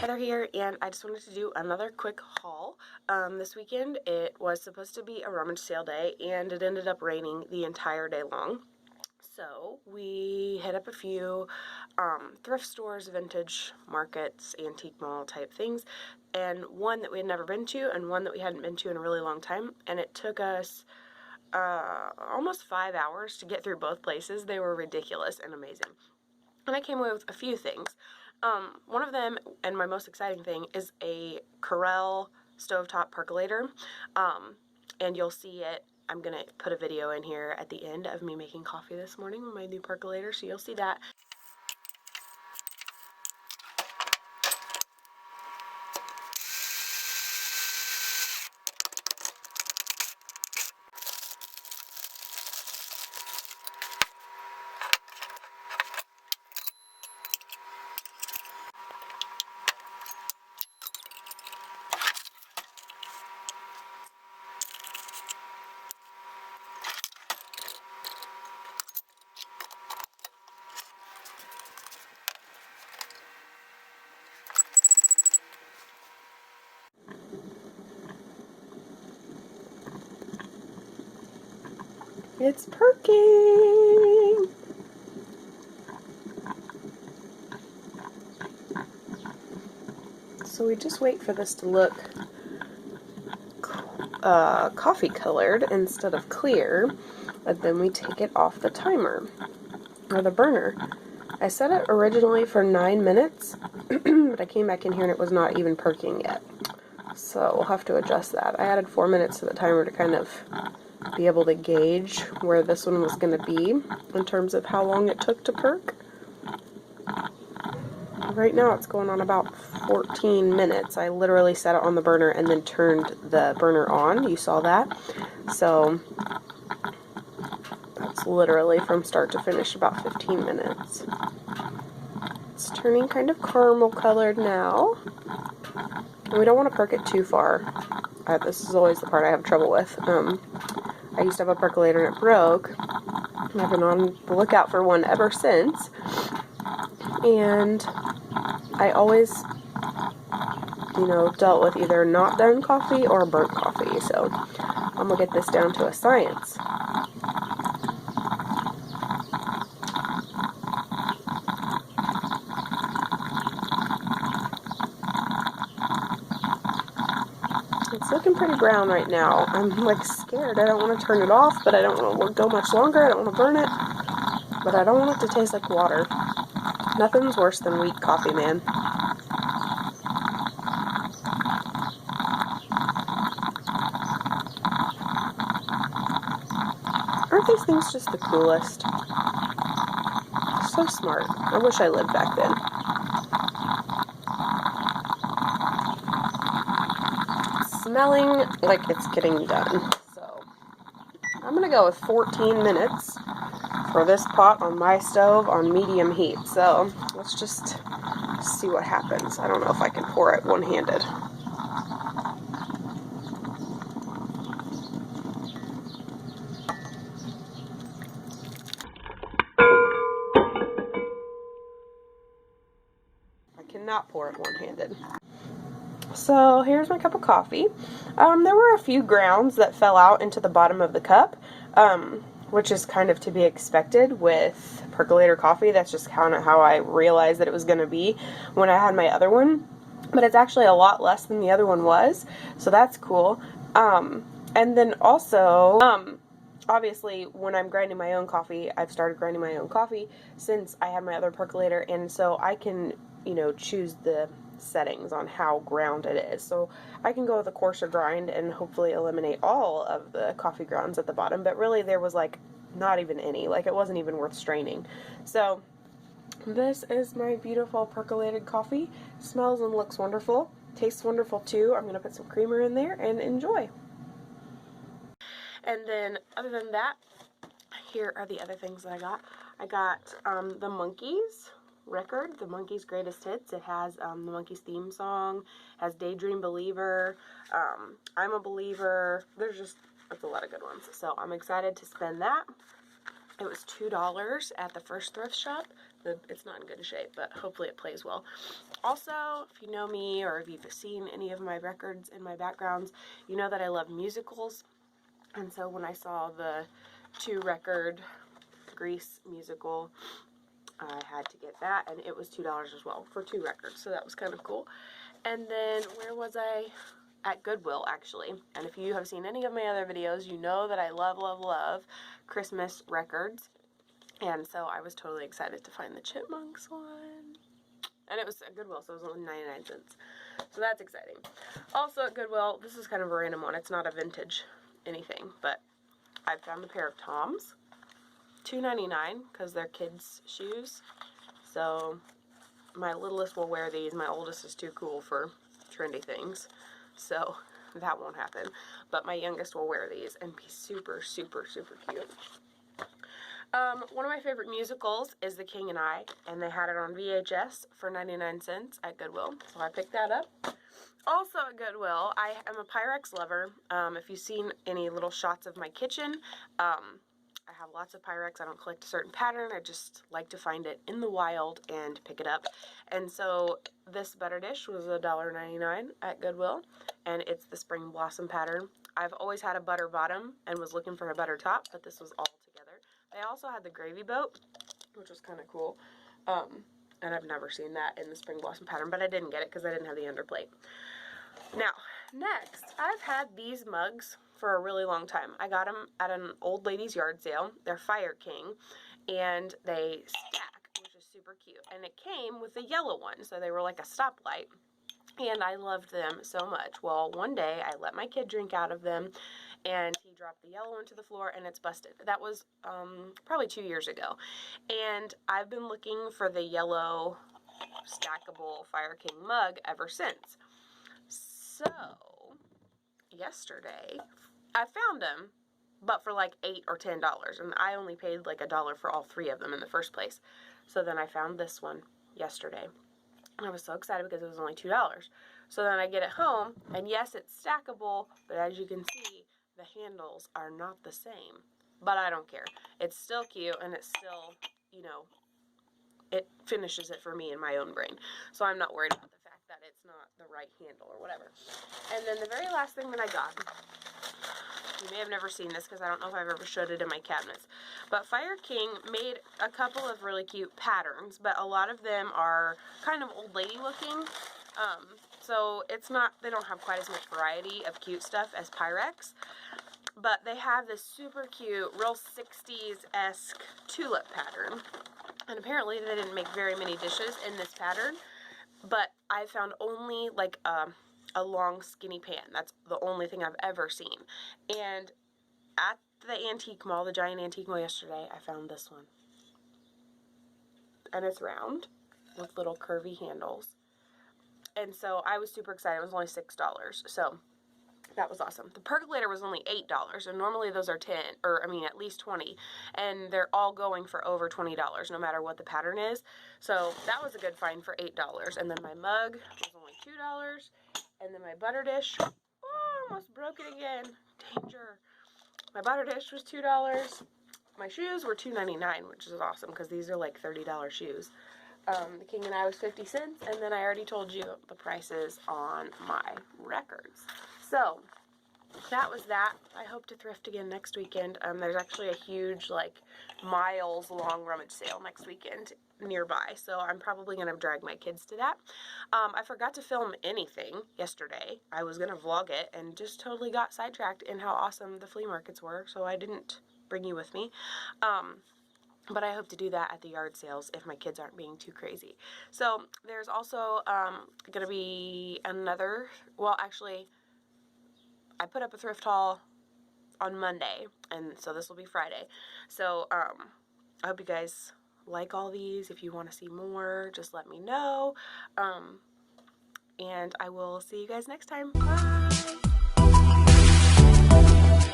Heather here, and I just wanted to do another quick haul. This weekend it was supposed to be a rummage sale day, and it ended up raining the entire day long. So we hit up a few thrift stores, vintage markets, antique mall type things, and one that we had never been to and one that we hadn't been to in a really long time, and it took us almost 5 hours to get through both places. They were ridiculous and amazing. And I came away with a few things. One of them, and my most exciting thing, is a Corel stovetop percolator. And you'll see it. I'm going to put a video in here at the end of me making coffee this morning with my new percolator, so you'll see that. It's perking! So we just wait for this to look coffee colored instead of clear, but then we take it off the timer, or the burner. I set it originally for 9 minutes, but I came back in here and it was not even perking yet. So we'll have to adjust that. I added 4 minutes to the timer to kind of be able to gauge where this one was going to be in terms of how long it took to perk. Right now it's going on about 14 minutes. I literally set it on the burner and then turned the burner on. You saw that. So that's literally from start to finish about 15 minutes. It's turning kind of caramel colored now. And we don't want to perk it too far. This is always the part I have trouble with. I used to have a percolator and it broke. I've been on the lookout for one ever since. And I always, dealt with either not done coffee or burnt coffee. So I'm going to get this down to a science. It's looking pretty brown right now. I'm like scared. I don't want to turn it off, but I don't want to go much longer. I don't want to burn it, but I don't want it to taste like water. Nothing's worse than weak coffee, man. Aren't these things just the coolest? So smart. I wish I lived back then. Smelling like it's getting done. So I'm gonna go with 14 minutes for this pot on my stove on medium heat. So let's just see what happens. I don't know if I can pour it one-handed. I cannot pour it one-handed. So here's my cup of coffee. There were a few grounds that fell out into the bottom of the cup, which is kind of to be expected with percolator coffee. That's just kind of how I realized that it was going to be when I had my other one. But it's actually a lot less than the other one was, so that's cool. And then also, obviously, when I'm grinding my own coffee, I've started grinding my own coffee since I had my other percolator, and so I can, choose the settings on how ground it is. So I can go with a coarser grind and hopefully eliminate all of the coffee grounds at the bottom, but really there was like not even any, like it wasn't even worth straining. So this is my beautiful percolated coffee. Smells and looks wonderful. Tastes wonderful too. I'm going to put some creamer in there and enjoy. And then other than that, here are the other things that I got. I got the Monkees record, the Monkees Greatest Hits. It has the Monkees theme song, has Daydream Believer, I'm a Believer. There's a lot of good ones. So I'm excited to spend that. It was $2 at the first thrift shop. it's not in good shape, but hopefully it plays well. Also, if you know me or if you've seen any of my records in my backgrounds, you know that I love musicals. And so when I saw the 2-record Grease musical, I had to get that, and it was $2 as well for 2 records, so that was kind of cool. And then where was I? At Goodwill, actually. And if you have seen any of my other videos, you know that I love, love, love Christmas records. And so I was totally excited to find the Chipmunks one. And it was at Goodwill, so it was only 99 cents. So that's exciting. Also at Goodwill, this is kind of a random one. It's not a vintage anything, but I found a pair of Toms. $2.99 because they're kids' shoes. So my littlest will wear these. My oldest is too cool for trendy things. So that won't happen. But my youngest will wear these and be super, super, super cute. One of my favorite musicals is The King and I, and they had it on VHS for 99 cents at Goodwill, so I picked that up. Also at Goodwill, I am a Pyrex lover. If you've seen any little shots of my kitchen, I have lots of Pyrex. I don't collect a certain pattern. I just like to find it in the wild and pick it up. And so this butter dish was $1.99 at Goodwill, and it's the Spring Blossom pattern. I've always had a butter bottom and was looking for a butter top, but this was all together. They also had the gravy boat, which was kind of cool. And I've never seen that in the Spring Blossom pattern, but I didn't get it because I didn't have the underplate. Now, next, I've had these mugs for a really long time. I got them at an old lady's yard sale. They're Fire King, and they stack, which is super cute. And it came with a yellow one, so they were like a stoplight. And I loved them so much. Well, one day I let my kid drink out of them, and he dropped the yellow one to the floor, and it's busted. That was probably 2 years ago. And I've been looking for the yellow stackable Fire King mug ever since. So, yesterday, I found them, but for like $8 or $10, and I only paid like $1 for all 3 of them in the first place. So then I found this one yesterday. And I was so excited because it was only $2. So then I get it home, and yes, it's stackable, but as you can see, the handles are not the same. But I don't care. It's still cute, and it's still, you know, it finishes it for me in my own brain. So I'm not worried about the fact that it's not the right handle or whatever. And then the very last thing that I got, you may have never seen this because I don't know if I've ever showed it in my cabinets, but Fire King made a couple of really cute patterns, but a lot of them are kind of old lady looking. So it's not, they don't have quite as much variety of cute stuff as Pyrex, but they have this super cute, real 60s-esque tulip pattern. And apparently they didn't make very many dishes in this pattern, but I found only like a long skinny pan. That's the only thing I've ever seen. And at the antique mall, the giant antique mall yesterday, I found this one. And it's round with little curvy handles. And so I was super excited. It was only $6. So that was awesome. The Percolator was only $8, and normally those are 10, or I mean at least 20, and they're all going for over $20 no matter what the pattern is. So that was a good find for $8. And then my mug was only $2, and then my butter dish, oh, I almost broke it again. Danger. My butter dish was $2. My shoes were $2.99, which is awesome because these are like $30 shoes. The King and I was 50 cents, and then I already told you the prices on my records. So, that was that. I hope to thrift again next weekend. There's actually a huge, like, miles-long rummage sale next weekend nearby, so I'm probably going to drag my kids to that. I forgot to film anything yesterday. I was going to vlog it, and just totally got sidetracked in how awesome the flea markets were, so I didn't bring you with me. But I hope to do that at the yard sales if my kids aren't being too crazy. So, there's also going to be another, well, actually, I put up a thrift haul on Monday, and so this will be Friday. So, I hope you guys like all these. If you want to see more, just let me know. And I will see you guys next time. Bye!